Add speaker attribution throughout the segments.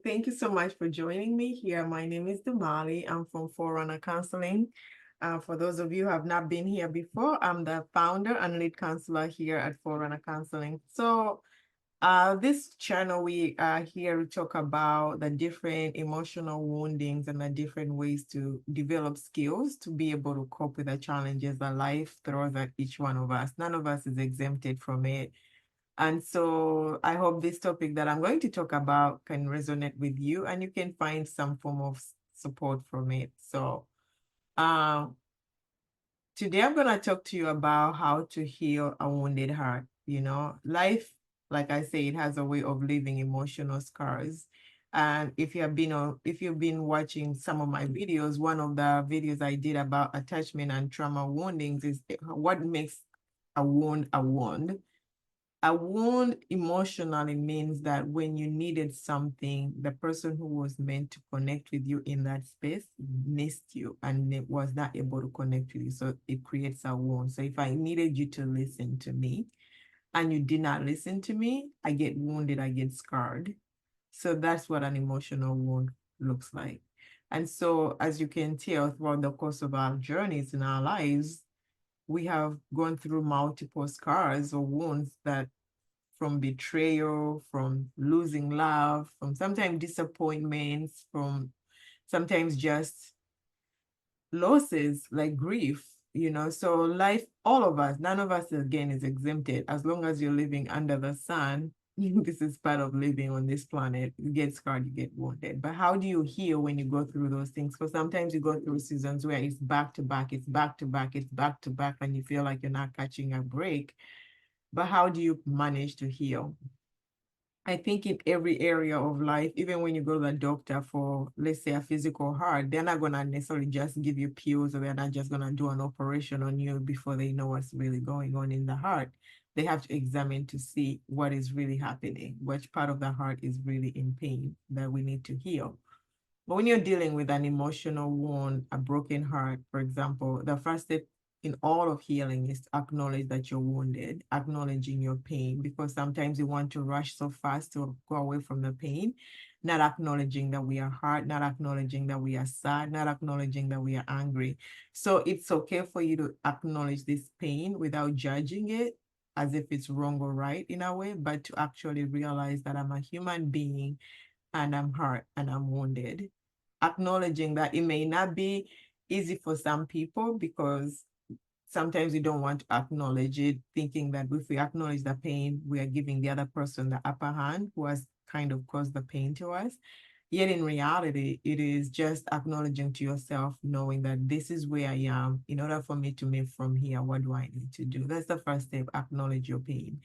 Speaker 1: Thank you so much for joining me here. My name is Damali. I'm from Forerunner Counseling. For those of you who have not been here before, I'm the founder and lead counselor here at Forerunner Counseling. This channel, we are here to talk about the different emotional woundings and the different ways to develop skills to be able to cope with the challenges that life throws at each one of us. None of us is exempted from it. And so I hope this topic that I'm going to talk about can resonate with you and you can find some form of support from it. Uh, Today I'm going to talk to you about how to heal a wounded heart. Life, like I say, it has a way of leaving emotional scars. And if you've been watching some of my videos, one of the videos I did about attachment and trauma woundings is what makes a wound a wound. A wound emotionally means that when you needed something, the person who was meant to connect with you in that space missed you and it was not able to connect with you. So it creates a wound. So if I needed you to listen to me and you did not listen to me, I get wounded, I get scarred. So that's what an emotional wound looks like. And so, as you can tell, throughout the course of our journeys in our lives, we have gone through multiple scars or wounds that from betrayal, from losing love, from sometimes disappointments, from sometimes just losses like grief, So life, all of us, none of us again is exempted. As long as you're living under the sun, this is part of living on this planet. You get scarred, you get wounded. But how do you heal when you go through those things? Because sometimes you go through seasons where it's back to back, it's back to back, it's back to back, and you feel like you're not catching a break. But how do you manage to heal? I think in every area of life, even when you go to the doctor for, let's say, a physical heart, they're not going to necessarily just give you pills or they're not just going to do an operation on you before they know what's really going on in the heart. They have to examine to see what is really happening, which part of the heart is really in pain that we need to heal. But when you're dealing with an emotional wound, a broken heart, for example, the first step in all of healing is to acknowledge that you're wounded, acknowledging your pain, because sometimes we want to rush so fast to go away from the pain, not acknowledging that we are hurt, not acknowledging that we are sad, not acknowledging that we are angry. So it's okay for you to acknowledge this pain without judging it as if it's wrong or right in a way, but to actually realize that I'm a human being and I'm hurt and I'm wounded. Acknowledging that it may not be easy for some people because sometimes we don't want to acknowledge it, thinking that if we acknowledge the pain, we are giving the other person the upper hand who has kind of caused the pain to us. Yet in reality, it is just acknowledging to yourself, knowing that this is where I am. In order for me to move from here, what do I need to do? That's the first step, acknowledge your pain.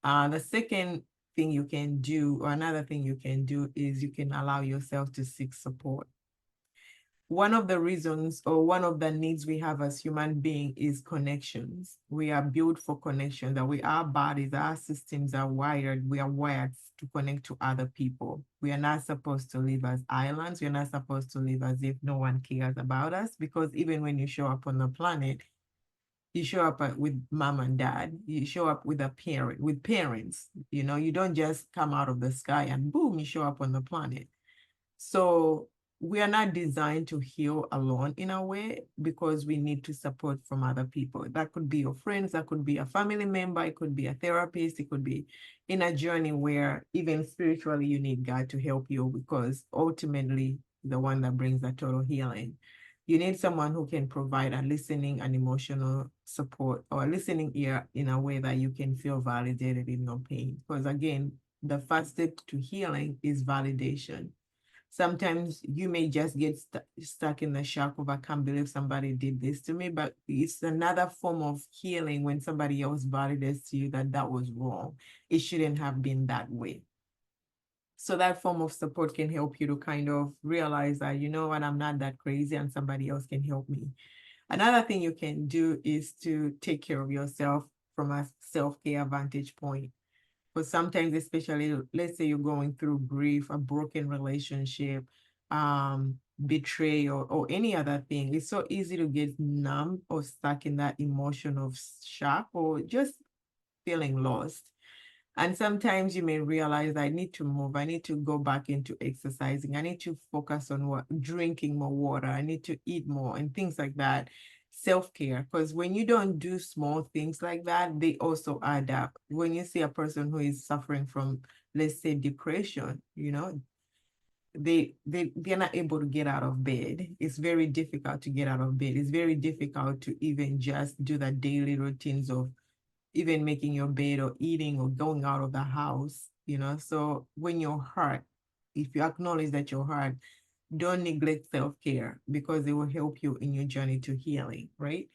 Speaker 1: The second thing you can do, or another thing you can do, is you can allow yourself to seek support. One of the reasons or one of the needs we have as human beings is connections. We are built for connection, that our bodies, our systems are wired, we are wired to connect to other people. We are not supposed to live as islands. We're not supposed to live as if no one cares about us, because even when you show up on the planet, you show up with mom and dad, you show up with with parents, you don't just come out of the sky and boom, you show up on the planet. So we are not designed to heal alone in a way, because we need to support from other people. That could be your friends, that could be a family member, it could be a therapist, it could be in a journey where even spiritually you need God to help you, because ultimately the one that brings the total healing. You need someone who can provide a listening and emotional support, or a listening ear, in a way that you can feel validated in your pain. Because again, the first step to healing is validation. Sometimes you may just get stuck in the shock of, I can't believe somebody did this to me, but it's another form of healing when somebody else validates to you that that was wrong. It shouldn't have been that way. So that form of support can help you to kind of realize that, you know what, I'm not that crazy and somebody else can help me. Another thing you can do is to take care of yourself from a self-care vantage point. But sometimes, especially, let's say you're going through grief, a broken relationship, betrayal, or any other thing, it's so easy to get numb or stuck in that emotion of shock or just feeling lost. And sometimes you may realize I need to move, I need to go back into exercising, I need to focus on what drinking more water, I need to eat more and things like that. Self-care, because when you don't do small things like that, they also add up. When you see a person who is suffering from, let's say, depression, they're not able to get out of bed. It's very difficult to get out of bed. It's very difficult to even just do the daily routines of even making your bed or eating or going out of the house. So when you're hurt, if you acknowledge that you're hurt, don't neglect self-care because it will help you in your journey to healing, right?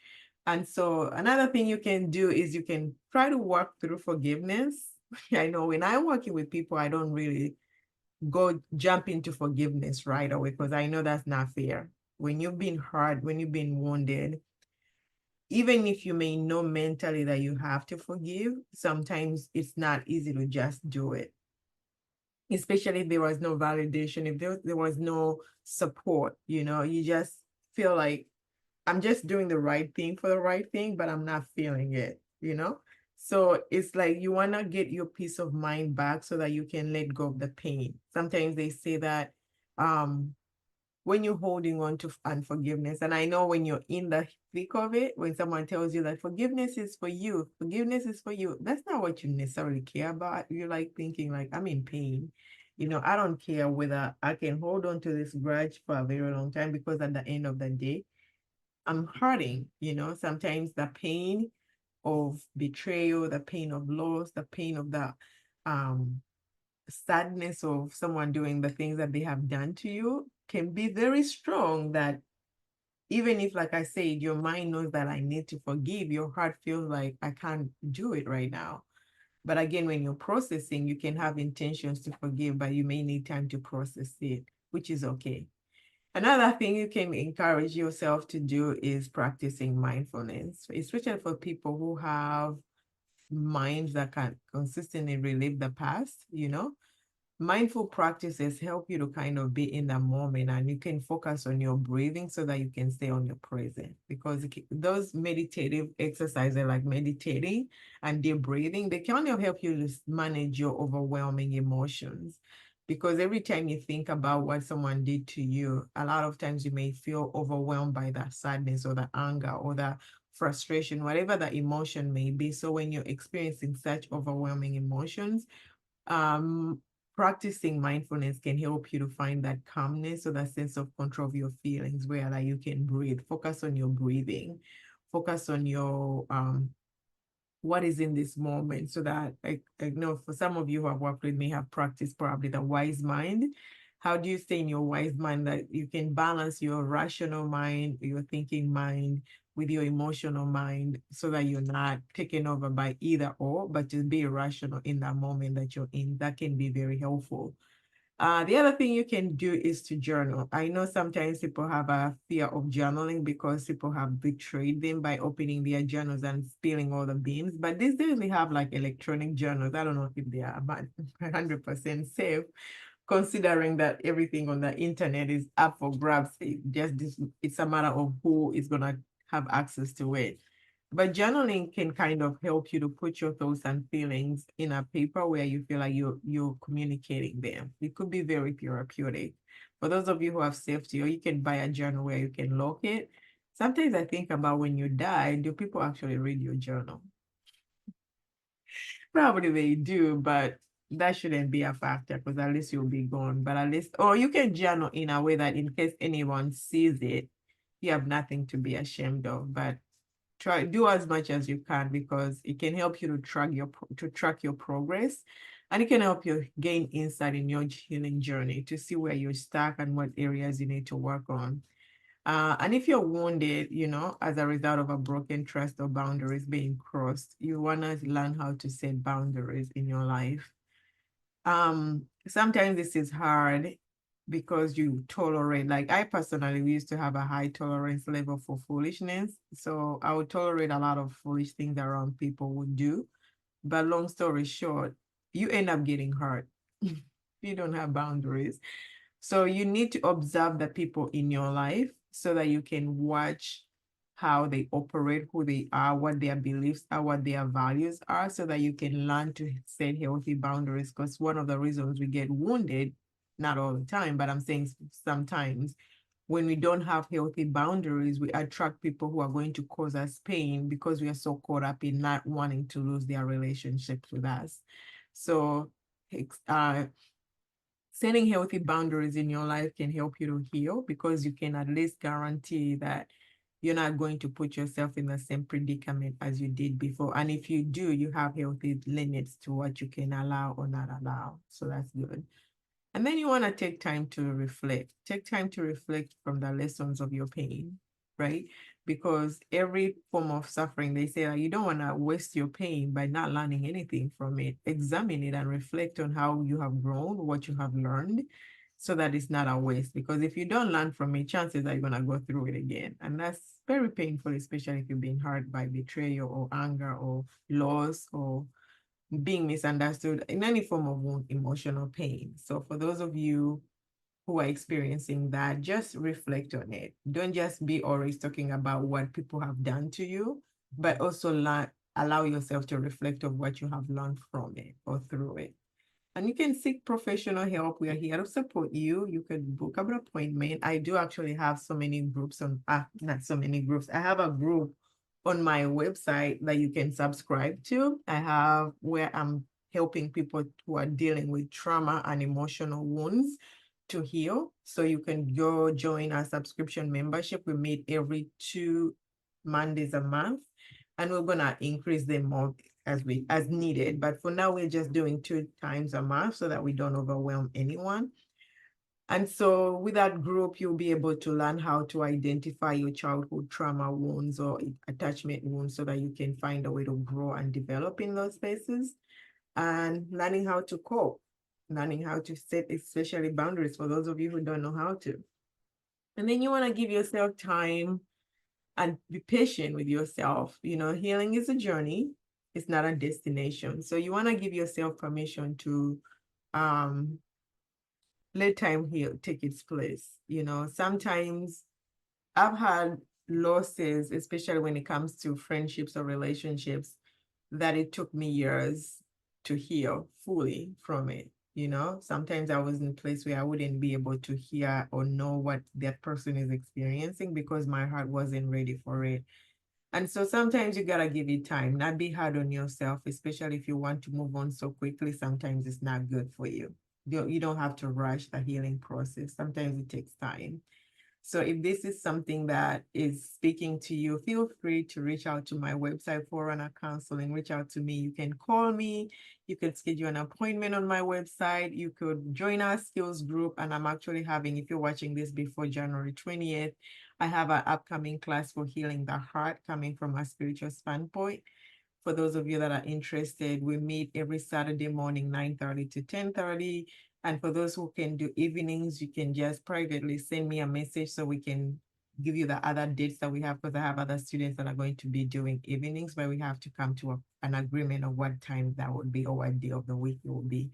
Speaker 1: And so another thing you can do is you can try to work through forgiveness. I know when I'm working with people, I don't really go jump into forgiveness right away because I know that's not fair. When you've been hurt, when you've been wounded, even if you may know mentally that you have to forgive, sometimes it's not easy to just do it, especially if there was no validation, if there was no support, you just feel like I'm just doing the right thing for the right thing, but I'm not feeling it. So it's like you want to get your peace of mind back so that you can let go of the pain. Sometimes they say that um when you're holding on to unforgiveness, and I know when you're in the thick of it, when someone tells you that forgiveness is for you, that's not what you necessarily care about. You're like thinking like, I'm in pain. I don't care whether I can hold on to this grudge for a very long time because at the end of the day, I'm hurting. Sometimes the pain of betrayal, the pain of loss, the pain of the um sadness of someone doing the things that they have done to you can be very strong, that even if, like I said, your mind knows that I need to forgive, your heart feels like I can't do it right now. But again, when you're processing, you can have intentions to forgive, but you may need time to process it, which is okay. Another thing you can encourage yourself to do is practicing mindfulness, especially for people who have minds that can consistently relive the past. Mindful practices help you to kind of be in the moment, and you can focus on your breathing so that you can stay on your present, because those meditative exercises like meditating and deep breathing, they can only help you to manage your overwhelming emotions, because every time you think about what someone did to you, a lot of times you may feel overwhelmed by that sadness or the anger or the frustration, whatever the emotion may be. So when you're experiencing such overwhelming emotions, um, practicing mindfulness can help you to find that calmness or that sense of control of your feelings, where like you can breathe, focus on your breathing, focus on your what is in this moment, so that I know for some of you who have worked with me have practiced probably the wise mind. How do you stay in your wise mind, that you can balance your rational mind, your thinking mind with your emotional mind, so that you're not taken over by either or, but just be rational in that moment that you're in? That can be very helpful. The other thing you can do is to journal. I know sometimes people have a fear of journaling because people have betrayed them by opening their journals and spilling all the beans. But these days we have like electronic journals. I don't know if they are about 100% safe, considering that everything on the internet is up for grabs. It's a matter of who is gonna have access to it. But journaling can kind of help you to put your thoughts and feelings in a paper where you feel like you're communicating them. It could be very therapeutic. For those of you who have safety, or you can buy a journal where you can lock it. Sometimes I think about, when you die, do people actually read your journal? Probably they do, but that shouldn't be a factor, because at least you'll be gone. But at least, or you can journal in a way that in case anyone sees it, you have nothing to be ashamed of. But try do as much as you can, because it can help you to track your progress, and it can help you gain insight in your healing journey to see where you're stuck and what areas you need to work on. And if you're wounded, as a result of a broken trust or boundaries being crossed, you want to learn how to set boundaries in your life. Sometimes this is hard because you tolerate, like I personally, we used to have a high tolerance level for foolishness. So I would tolerate a lot of foolish things around people would do. But long story short, you end up getting hurt. You don't have boundaries. So you need to observe the people in your life so that you can watch how they operate, who they are, what their beliefs are, what their values are, so that you can learn to set healthy boundaries. Because one of the reasons we get wounded, not all the time, but I'm saying sometimes, when we don't have healthy boundaries, we attract people who are going to cause us pain because we are so caught up in not wanting to lose their relationships with us. So, uh, setting healthy boundaries in your life can help you to heal, because you can at least guarantee that you're not going to put yourself in the same predicament as you did before. And if you do, you have healthy limits to what you can allow or not allow. So that's good. And then you want to take time to reflect. Take time to reflect from the lessons of your pain, right? Because every form of suffering, they say you don't want to waste your pain by not learning anything from it. Examine it and reflect on how you have grown, what you have learned, so that it's not a waste. Because if you don't learn from it, chances are you're going to go through it again. And that's very painful, especially if you've been hurt by betrayal or anger or loss or being misunderstood, in any form of emotional pain. So for those of you who are experiencing that, just reflect on it. Don't just be always talking about what people have done to you, but also allow yourself to reflect on what you have learned from it or through it. And you can seek professional help. We are here to support you. You could book an appointment. I do actually have so many groups on, not so many groups. I have a group on my website that you can subscribe to. I have where I'm helping people who are dealing with trauma and emotional wounds to heal. So you can go join our subscription membership. We meet every 2 Mondays a month, and we're gonna increase them more as needed. But for now, we're just doing 2 times a month so that we don't overwhelm anyone. And so with that group, you'll be able to learn how to identify your childhood trauma wounds or attachment wounds, so that you can find a way to grow and develop in those spaces, and learning how to cope, learning how to set especially boundaries for those of you who don't know how to. And then you want to give yourself time and be patient with yourself. Healing is a journey, it's not a destination. So you want to give yourself permission to um let time heal take its place. Sometimes I've had losses, especially when it comes to friendships or relationships, that it took me years to heal fully from it. Sometimes I was in a place where I wouldn't be able to hear or know what that person is experiencing because my heart wasn't ready for it. And so sometimes you gotta give it time, not be hard on yourself, especially if you want to move on so quickly. Sometimes it's not good for you. You don't have to rush the healing process. Sometimes it takes time. So if this is something that is speaking to you, feel free to reach out to my website, Forerunner Counseling. Reach out to me. You can call me. You could schedule an appointment on my website. You could join our skills group. And I'm actually having, if you're watching this before January 20th, I have an upcoming class for healing the heart, coming from a spiritual standpoint. For those of you that are interested, we meet every Saturday morning, 9:30 to 10:30. And for those who can do evenings, you can just privately send me a message so we can give you the other dates that we have, because I have other students that are going to be doing evenings, but we have to come to an agreement of what time that would be or what day of the week it will be.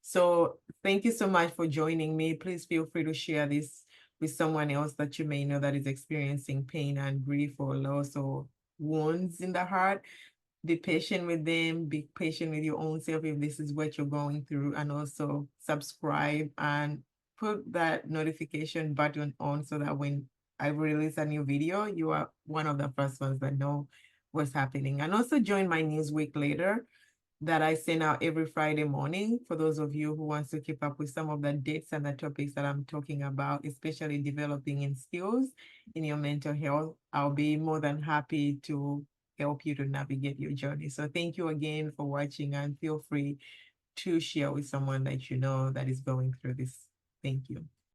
Speaker 1: So thank you so much for joining me. Please feel free to share this with someone else that you may know that is experiencing pain and grief or loss or wounds in the heart. Be patient with them, be patient with your own self if this is what you're going through, and also subscribe and put that notification button on so that when I release a new video, you are one of the first ones that know what's happening. And also join my newsletter that I send out every Friday morning for those of you who wants to keep up with some of the dates and the topics that I'm talking about, especially developing in skills in your mental health. I'll be more than happy to help you to navigate your journey. So thank you again for watching, and feel free to share with someone that you know that is going through this. Thank you.